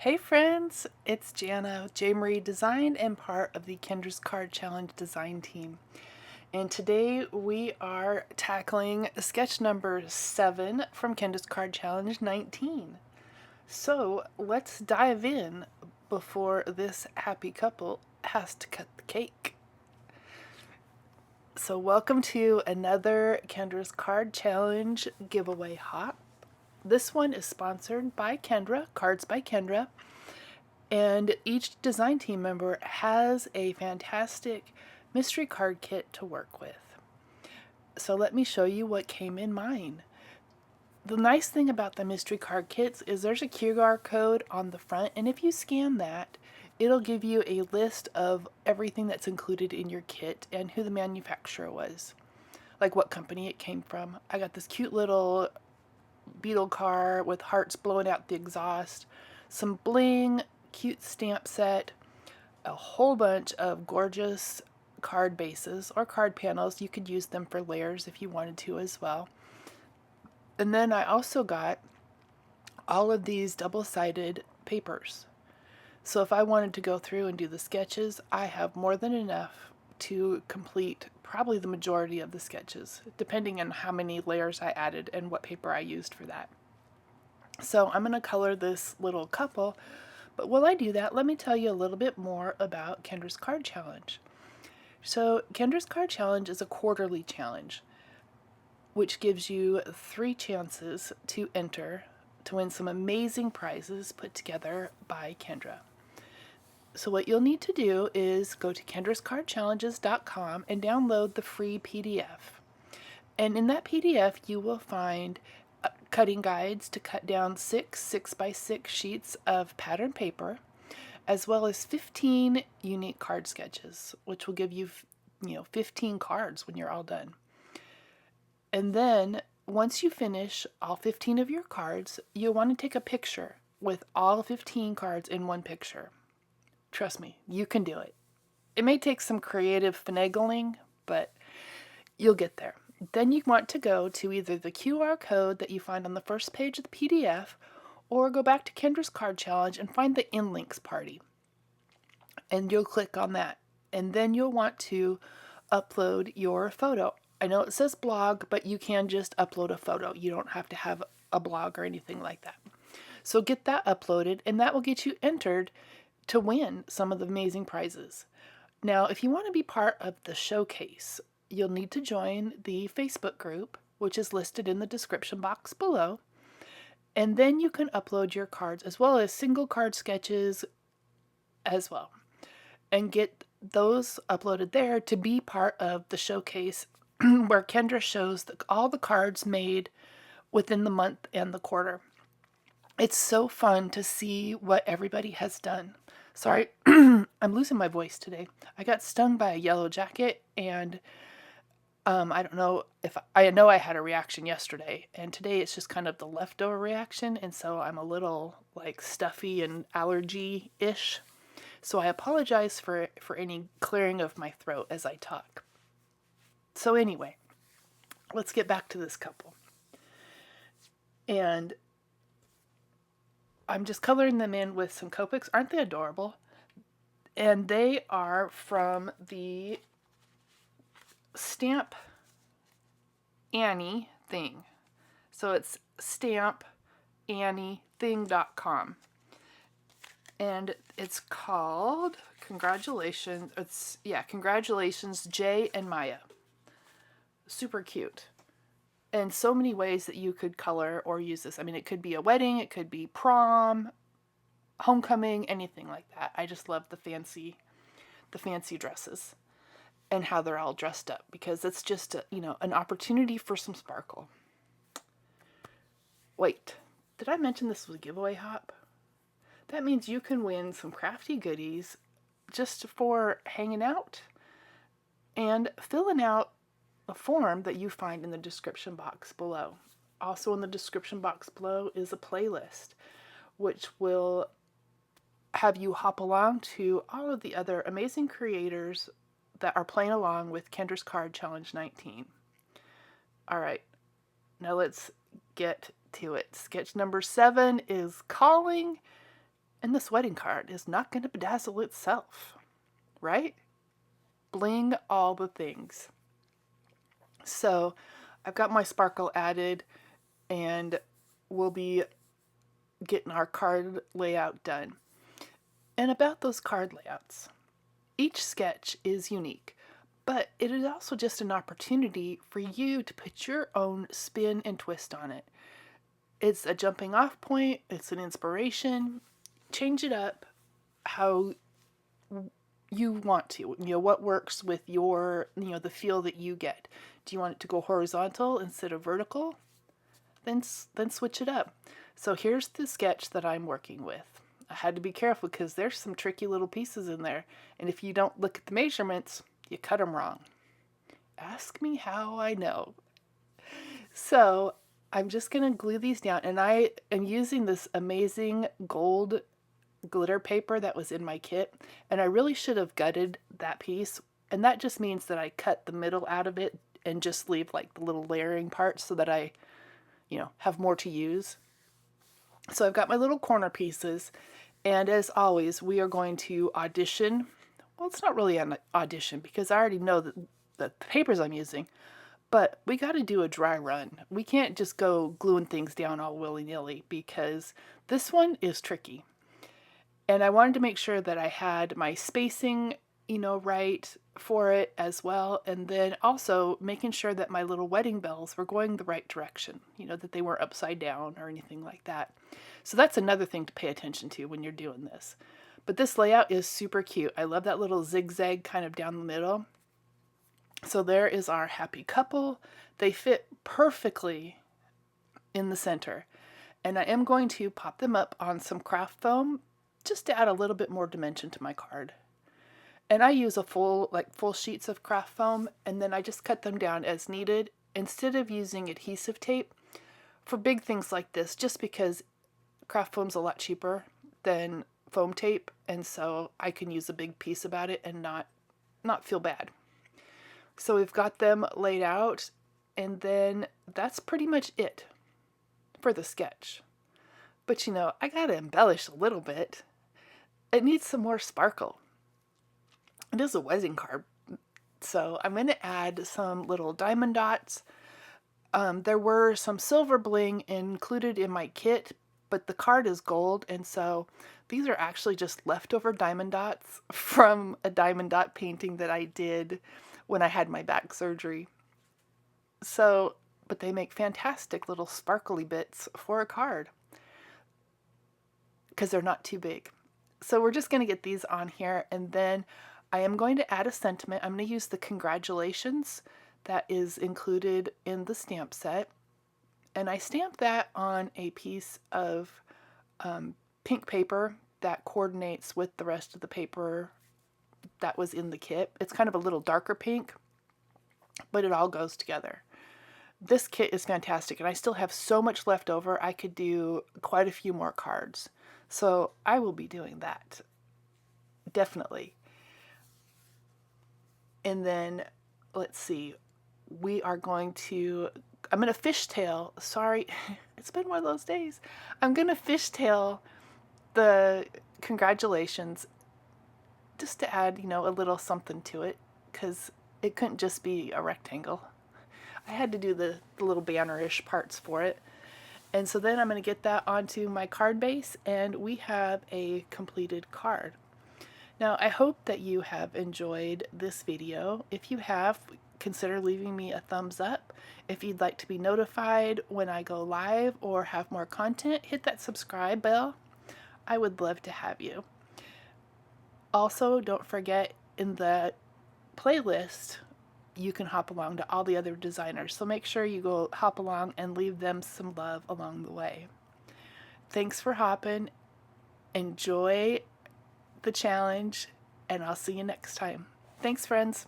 Hey friends, it's Jana, J. Marie Design and part of the Kendra's Card Challenge design team. And today we are tackling sketch number 7 from Kendra's Card Challenge 19. So let's dive in before this happy couple has to cut the cake. So welcome to another Kendra's Card Challenge giveaway hop. This one is sponsored by Kendra, Cards by Kendra. And each design team member has a fantastic mystery card kit to work with. So let me show you what came in mine. The nice thing about the mystery card kits is there's a QR code on the front, and if you scan that, it'll give you a list of everything that's included in your kit and who the manufacturer was, like what company it came from. I got this cute little beetle car with hearts blowing out the exhaust, some bling, cute stamp set, a whole bunch of gorgeous card bases or card panels. You could use them for layers if you wanted to as well. And then I also got all of these double-sided papers. So if I wanted to go through and do the sketches, I have more than enough to complete probably the majority of the sketches, depending on how many layers I added and what paper I used for that. So I'm going to color this little couple, but while I do that, let me tell you a little bit more about Kendra's Card Challenge. So Kendra's Card Challenge is a quarterly challenge, which gives you 3 chances to enter to win some amazing prizes put together by Kendra. So what you'll need to do is go to kendrascardchallenges.com and download the free PDF. And in that PDF, you will find cutting guides to cut down 6x6 sheets of pattern paper, as well as 15 unique card sketches, which will give you, 15 cards when you're all done. And then once you finish all 15 of your cards, you'll want to take a picture with all 15 cards in one picture. Trust me, you can do it. It may take some creative finagling, but you'll get there. Then you want to go to either the QR code that you find on the first page of the PDF, or go back to Kendra's Card Challenge and find the InLinkz party. And you'll click on that. And then you'll want to upload your photo. I know it says blog, but you can just upload a photo. You don't have to have a blog or anything like that. So get that uploaded, and that will get you entered to win some of the amazing prizes. Now, if you want to be part of the showcase, you'll need to join the Facebook group, which is listed in the description box below. And then you can upload your cards as well as single card sketches as well, and get those uploaded there to be part of the showcase where Kendra shows all the cards made within the month and the quarter. It's so fun to see what everybody has done. Sorry, I'm losing my voice today. I got stung by a yellow jacket, and I don't know if I know I had a reaction yesterday, and today it's just kind of the leftover reaction, and so I'm a little like stuffy and allergy-ish. So I apologize for any clearing of my throat as I talk. So anyway, let's get back to this couple. And I'm just coloring them in with some Copics. Aren't they adorable? And they are from the Stamp Annie thing. So it's stampanniething.com. And it's called Congratulations. Congratulations, Jay and Maya. Super cute. And so many ways that you could color or use this. I mean, it could be a wedding, it could be prom, homecoming, anything like that. I just love the fancy dresses and how they're all dressed up, because it's just an opportunity for some sparkle. Wait, did I mention this was a giveaway hop? That means you can win some crafty goodies just for hanging out and filling out a form that you find in the description box below. Also in the description box below is a playlist, which will have you hop along to all of the other amazing creators that are playing along with Kendra's Card Challenge 19. All right, now let's get to it. Sketch number 7 is Calling, And this wedding card is not going to bedazzle itself, right? Bling all the things. So I've got my sparkle added, and we'll be getting our card layout done. And about those card layouts, each sketch is unique, but it is also just an opportunity for you to put your own spin and twist on it. It's a jumping off point, it's an inspiration. Change it up how you want to. What works with your, the feel that you get. Do you want it to go horizontal instead of vertical? Then switch it up. So here's the sketch that I'm working with. I had to be careful because there's some tricky little pieces in there. And if you don't look at the measurements, you cut them wrong. Ask me how I know. So I'm just going to glue these down. And I am using this amazing gold glitter paper that was in my kit. And I really should have gutted that piece. And that just means that I cut the middle out of it and just leave like the little layering parts so that I, have more to use. So I've got my little corner pieces, and as always, we are going to audition. Well, it's not really an audition because I already know the papers I'm using, but we got to do a dry run. We can't just go gluing things down all willy-nilly because this one is tricky. And I wanted to make sure that I had my spacing, right for it as well. And then also making sure that my little wedding bells were going the right direction, that they weren't upside down or anything like that. So that's another thing to pay attention to when you're doing this. But this layout is super cute. I love that little zigzag kind of down the middle. So there is our happy couple. They fit perfectly in the center. And I am going to pop them up on some craft foam just to add a little bit more dimension to my card. And I use full sheets of craft foam, and then I just cut them down as needed instead of using adhesive tape for big things like this, just because craft foam's a lot cheaper than foam tape, and so I can use a big piece about it and not feel bad. So we've got them laid out, and then that's pretty much it for the sketch. But I gotta embellish a little bit. It needs some more sparkle. It is a wedding card, so I'm going to add some little diamond dots. There were some silver bling included in my kit, but the card is gold, and so these are actually just leftover diamond dots from a diamond dot painting that I did when I had my back surgery. So, but they make fantastic little sparkly bits for a card because they're not too big. So we're just going to get these on here, and then I am going to add a sentiment. I'm going to use the congratulations that is included in the stamp set. And I stamp that on a piece of pink paper that coordinates with the rest of the paper that was in the kit. It's kind of a little darker pink, but it all goes together. This kit is fantastic, and I still have so much left over. I could do quite a few more cards. So I will be doing that. Definitely. And then, let's see, I'm going to fishtail, sorry, it's been one of those days. I'm going to fishtail the congratulations just to add, a little something to it, because it couldn't just be a rectangle. I had to do the little banner-ish parts for it. And so then I'm going to get that onto my card base, and we have a completed card. Now, I hope that you have enjoyed this video. If you have, consider leaving me a thumbs up. If you'd like to be notified when I go live or have more content, hit that subscribe bell. I would love to have you. Also, don't forget, in the playlist, you can hop along to all the other designers. So make sure you go hop along and leave them some love along the way. Thanks for hopping. Enjoy the challenge, and I'll see you next time. Thanks, friends.